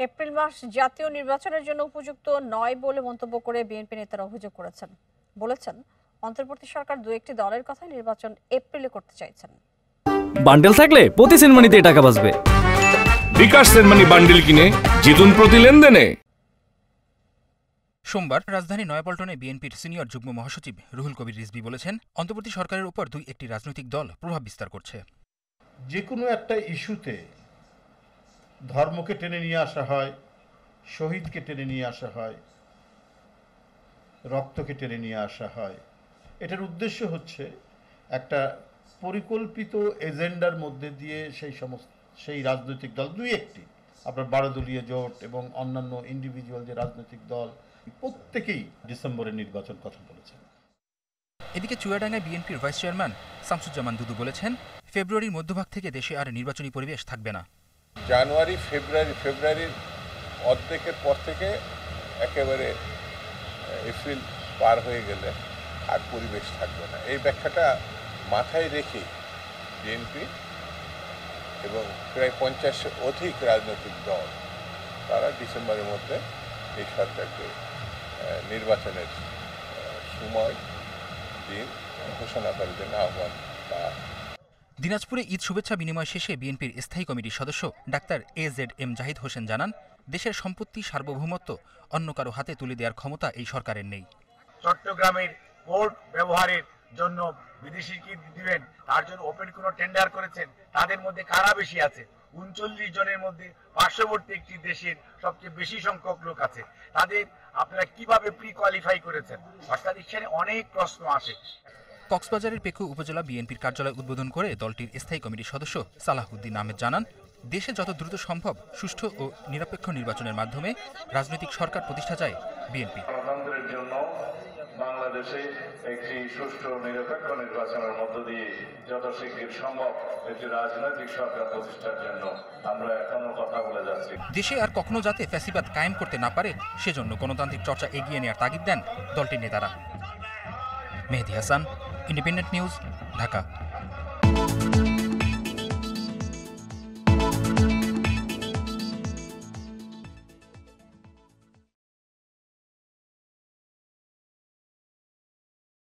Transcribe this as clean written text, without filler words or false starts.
April মাস জাতীয় নির্বাচনের জন্য উপযুক্ত নয় বলে মন্তব্য করে বিএনপি নেতারা অভিযোগ বলেছেন অন্তর্বর্তী সরকার দু একটি দলের কথা নির্বাচন এপ্রিলে করতে চাইছেন। বান্ডেল থাকলে প্রতি সেনমানিতে টাকা বাঁচবে। বিকাশ সেনমানি বান্ডেল কিনে জিতুন প্রতি লেনদেনে। সোমবার রাজধানী নয়াপল্টনে বিএনপির সিনিয়র যুগ্ম মহাসচিব রুহুল কবির রিজভী বলেছেন, অন্তর্বর্তী সরকারের উপর দুই একটি রাজনৈতিক দল প্রভাব বিস্তার করছে। যে কোনো একটা ইস্যুতে ধর্মকে টেনে নিয়ে আসা হয়, শহীদকে টেনে নিয়ে আসা হয়, রক্তকে টেনে নিয়ে আসা হয়। এটার উদ্দেশ্য হচ্ছে একটা পরিকল্পিত এজেন্ডার মধ্যে দিয়ে সেই রাজনৈতিক দল দুই একটি, আপনার 12 দলীয় জোট এবং অন্যান্য ইন্ডিভিজুয়াল যে রাজনৈতিক দল, প্রত্যেকেই ডিসেম্বরের নির্বাচন কথা বলেছেন। এদিকে চুয়াডাঙ্গায় বিএনপির ভাইস চেয়ারম্যান শামসুজ্জামান দুদু বলেছেন, ফেব্রুয়ারির মধ্যভাগ থেকে দেশে আর নির্বাচনী পরিবেশ থাকবে না। জানুয়ারি ফেব্রুয়ারির অর্ধেকের পর থেকে একেবারে এপ্রিল পার হয়ে গেলে আর পরিবেশ থাকবে না। এই ব্যাখ্যাটা মাথায় রেখে বিএনপি এবং প্রায় 50 অধিক রাজনৈতিক দল তারা ডিসেম্বরের মধ্যে এই সরকারকে নির্বাচনের সময় দিন ঘোষণা করার জন্য আহ্বান। দিনাজপুরে ঈদ শুভেচ্ছা বিনিময় শেষে বিএনপির স্থায়ী কমিটির সদস্য ডাক্তার AZM জাহিদ হোসেন জানান, দেশের সম্পত্তি সার্বভৌমত্ব অন্য কারো হাতে তুলে দেওয়ার ক্ষমতা এই সরকারের নেই। চট্টগ্রামের পোর্ট ব্যবহারের জন্য বিদেশি কি দিবেন, তার জন্য ওপেন কোনো টেন্ডার করেছেন, তাদের মধ্যে কারা বেশি আছে? 39 জনের মধ্যে পার্শ্ববর্তী একটি দেশের সবচেয়ে বেশি সংখ্যক লোক আছে, তাদের আপনারা কিভাবে প্রি কোয়ালিফাই করেছেন? অর্থাৎ এখানে অনেক প্রশ্ন আসে। কক্সবাজারের পেকু উপজেলা বিএনপির কার্যালয় উদ্বোধন করে দলটির স্থায়ী কমিটির সদস্য সালাহউদ্দিন আহমেদ জানান, দেশে যত দ্রুত সম্ভব সুষ্ঠু ও নিরপেক্ষ নির্বাচনের মাধ্যমে রাজনৈতিক সরকার প্রতিষ্ঠা চায় বিএনপি। গণতন্ত্রের জন্য বাংলাদেশে একটি সুষ্ঠু নিরপেক্ষ নির্বাচনের মধ্য দিয়ে যত শীঘ্র সম্ভব একটি রাজনৈতিক সরকার প্রতিষ্ঠার জন্য আমরা এখনো কথা বলে যাচ্ছি। দেশে আর কখনো যাতে ফ্যাসিবাদ কায়েম করতে না পারে সেজন্য গণতান্ত্রিক চর্চা এগিয়ে নেওয়ার তাগিদ দেন দলটির নেতারা। মেহেদী হাসান, ইন্ডিপেন্ডেন্ট নিউজ, ঢাকা।